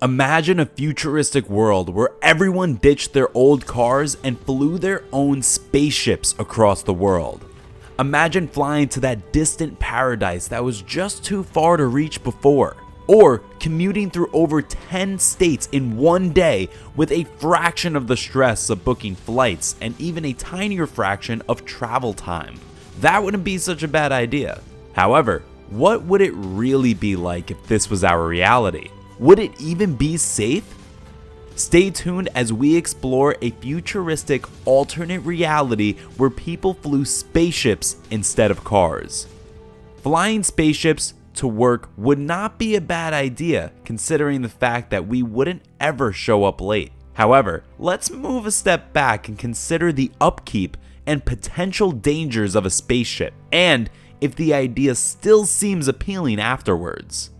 Imagine a futuristic world where everyone ditched their old cars and flew their own spaceships across the world. Imagine flying to that distant paradise that was just too far to reach before, or commuting through over 10 states in one day with a fraction of the stress of booking flights and even a tinier fraction of travel time. That wouldn't be such a bad idea. However, what would it really be like if this was our reality? Would it even be safe? Stay tuned as we explore a futuristic alternate reality where people flew spaceships instead of cars. Flying spaceships to work would not be a bad idea considering the fact that we wouldn't ever show up late. However, let's move a step back and consider the upkeep and potential dangers of a spaceship, and if the idea still seems appealing afterwards.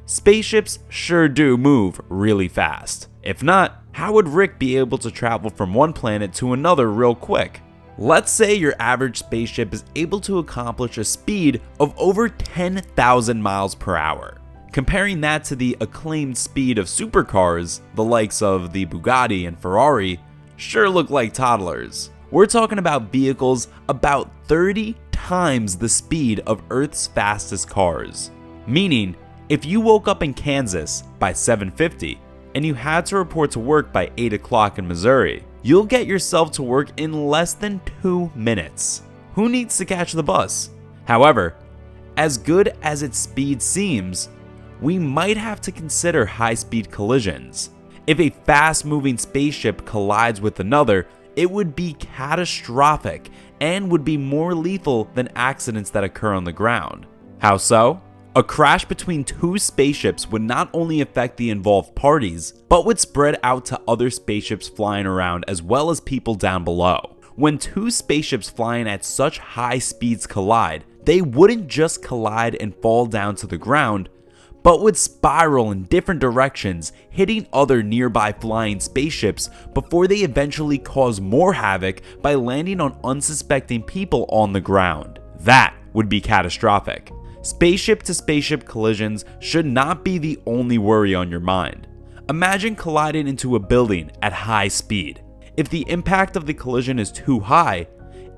Spaceships sure do move really fast. If not, how would Rick be able to travel from one planet to another real quick? Let's say your average spaceship is able to accomplish a speed of over 10,000 miles per hour. Comparing that to the acclaimed speed of supercars, the likes of the Bugatti and Ferrari, sure look like toddlers. We're talking about vehicles about 30 times the speed of Earth's fastest cars. Meaning, if you woke up in Kansas by 7:50 and you had to report to work by 8 o'clock in Missouri, you'll get yourself to work in less than 2 minutes. Who needs to catch the bus? However, as good as its speed seems, we might have to consider high-speed collisions. If a fast-moving spaceship collides with another, it would be catastrophic and would be more lethal than accidents that occur on the ground. How so? A crash between two spaceships would not only affect the involved parties, but would spread out to other spaceships flying around as well as people down below. When two spaceships flying at such high speeds collide, they wouldn't just collide and fall down to the ground, but would spiral in different directions, hitting other nearby flying spaceships before they eventually cause more havoc by landing on unsuspecting people on the ground. That would be catastrophic. Spaceship to spaceship collisions should not be the only worry on your mind. Imagine colliding into a building at high speed. If the impact of the collision is too high,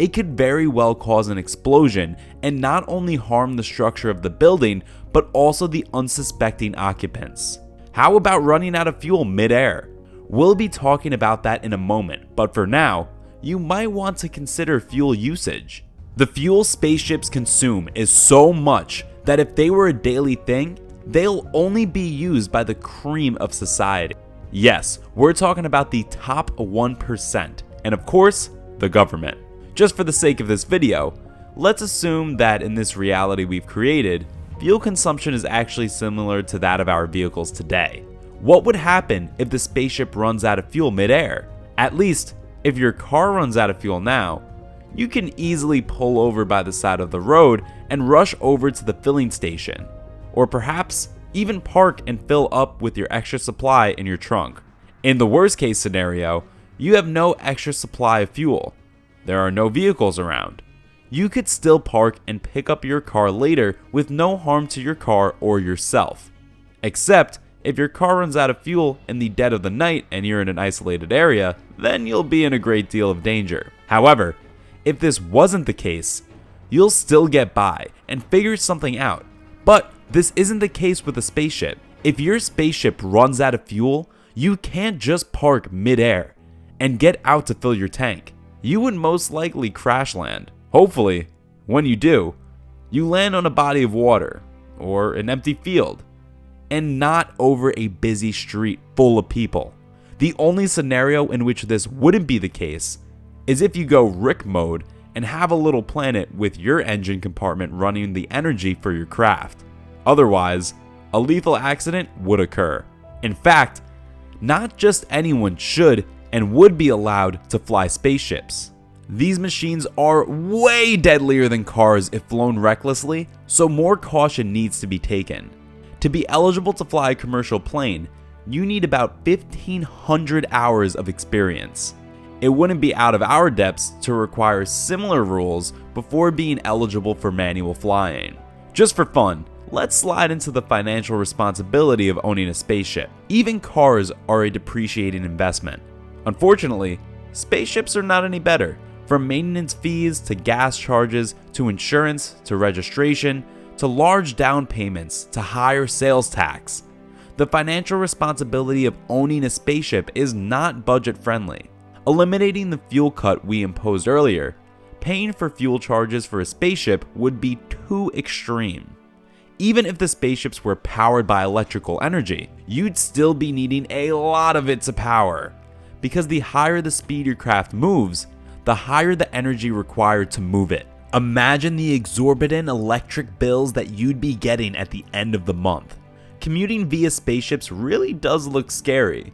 it could very well cause an explosion and not only harm the structure of the building, but also the unsuspecting occupants. How about running out of fuel mid-air? We'll be talking about that in a moment, but for now, you might want to consider fuel usage. The fuel spaceships consume is so much that if they were a daily thing, they'll only be used by the cream of society. Yes, we're talking about the top 1%, and of course, the government. Just for the sake of this video, let's assume that in this reality we've created, fuel consumption is actually similar to that of our vehicles today. What would happen if the spaceship runs out of fuel mid-air? At least, if your car runs out of fuel now, you can easily pull over by the side of the road and rush over to the filling station, or perhaps even park and fill up with your extra supply in your trunk. In the worst case scenario, you have no extra supply of fuel. There are no vehicles around. You could still park and pick up your car later with no harm to your car or yourself. Except if your car runs out of fuel in the dead of the night and you're in an isolated area, then you'll be in a great deal of danger. However, if this wasn't the case, you'll still get by and figure something out. But this isn't the case with a spaceship. If your spaceship runs out of fuel, you can't just park mid-air and get out to fill your tank. You would most likely crash land. Hopefully, when you do, you land on a body of water or an empty field and not over a busy street full of people. The only scenario in which this wouldn't be the case is if you go Rick mode and have a little planet with your engine compartment running the energy for your craft. Otherwise, a lethal accident would occur. In fact, not just anyone should and would be allowed to fly spaceships. These machines are way deadlier than cars if flown recklessly, so more caution needs to be taken. To be eligible to fly a commercial plane, you need about 1,500 hours of experience. It wouldn't be out of our depths to require similar rules before being eligible for manual flying. Just for fun, let's slide into the financial responsibility of owning a spaceship. Even cars are a depreciating investment. Unfortunately, spaceships are not any better. From maintenance fees to gas charges to insurance to registration to large down payments to higher sales tax, the financial responsibility of owning a spaceship is not budget friendly. Eliminating the fuel cut we imposed earlier, paying for fuel charges for a spaceship would be too extreme. Even if the spaceships were powered by electrical energy, you'd still be needing a lot of it to power. Because the higher the speed your craft moves, the higher the energy required to move it. Imagine the exorbitant electric bills that you'd be getting at the end of the month. Commuting via spaceships really does look scary.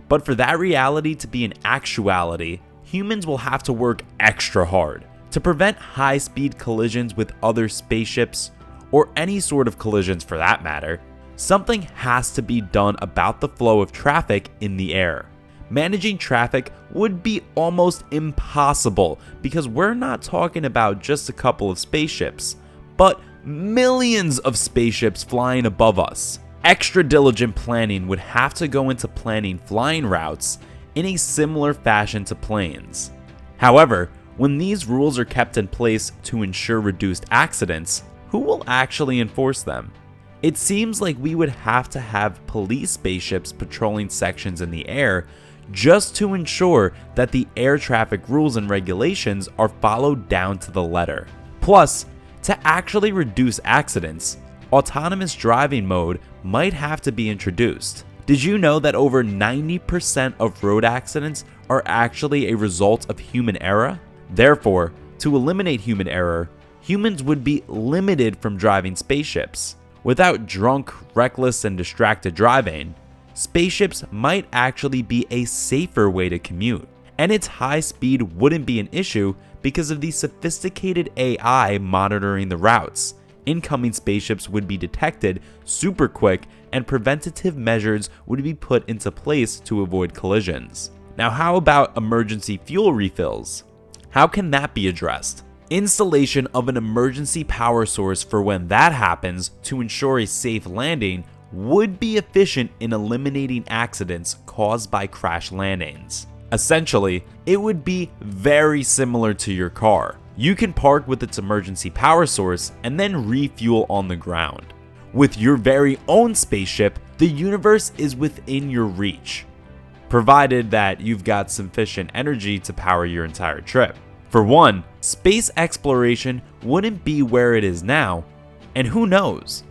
But for that reality to be an actuality, humans will have to work extra hard to prevent high-speed collisions with other spaceships, or any sort of collisions for that matter. Something has to be done about the flow of traffic in the air. Managing traffic would be almost impossible because we're not talking about just a couple of spaceships, but millions of spaceships flying above us. Extra diligent planning would have to go into planning flying routes in a similar fashion to planes. However, when these rules are kept in place to ensure reduced accidents, who will actually enforce them? It seems like we would have to have police spaceships patrolling sections in the air just to ensure that the air traffic rules and regulations are followed down to the letter. Plus, to actually reduce accidents, autonomous driving mode might have to be introduced. Did you know that over 90% of road accidents are actually a result of human error? Therefore, to eliminate human error, humans would be limited from driving spaceships. Without drunk, reckless, and distracted driving, spaceships might actually be a safer way to commute. And its high speed wouldn't be an issue because of the sophisticated AI monitoring the routes. Incoming spaceships would be detected super quick and preventative measures would be put into place to avoid collisions. Now, how about emergency fuel refills? How can that be addressed? Installation of an emergency power source for when that happens to ensure a safe landing would be efficient in eliminating accidents caused by crash landings. Essentially, it would be very similar to your car. You can park with its emergency power source and then refuel on the ground. With your very own spaceship, the universe is within your reach, provided that you've got sufficient energy to power your entire trip. For one, space exploration wouldn't be where it is now, and who knows?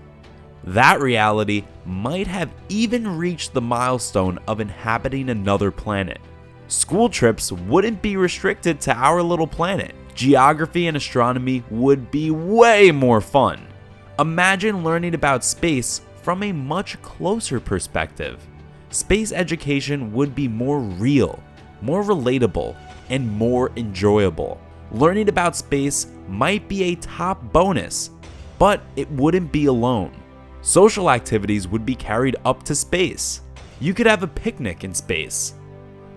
That reality might have even reached the milestone of inhabiting another planet. School trips wouldn't be restricted to our little planet. Geography and astronomy would be way more fun. Imagine learning about space from a much closer perspective. Space education would be more real, more relatable, and more enjoyable. Learning about space might be a top bonus, but it wouldn't be alone. Social activities would be carried up to space. You could have a picnic in space.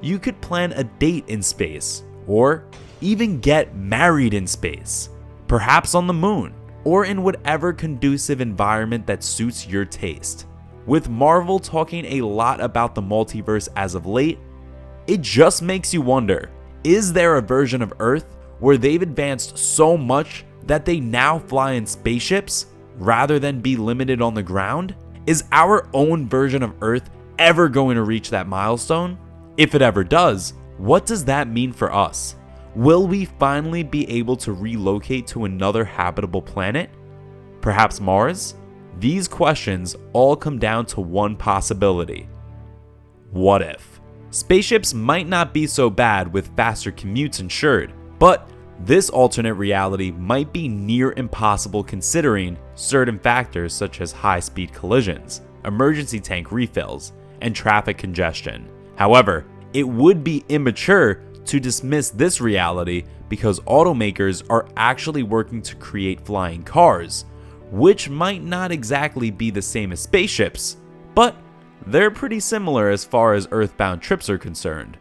You could plan a date in space, or even get married in space, perhaps on the moon, or in whatever conducive environment that suits your taste. With Marvel talking a lot about the multiverse as of late, it just makes you wonder, is there a version of Earth where they've advanced so much that they now fly in spaceships rather than be limited on the ground? Is our own version of Earth ever going to reach that milestone? If it ever does, what does that mean for us? Will we finally be able to relocate to another habitable planet? Perhaps Mars? These questions all come down to one possibility. What if? Spaceships might not be so bad with faster commutes ensured, but this alternate reality might be near impossible considering certain factors such as high-speed collisions, emergency tank refills, and traffic congestion. However, it would be immature to dismiss this reality because automakers are actually working to create flying cars, which might not exactly be the same as spaceships, but they're pretty similar as far as earthbound trips are concerned.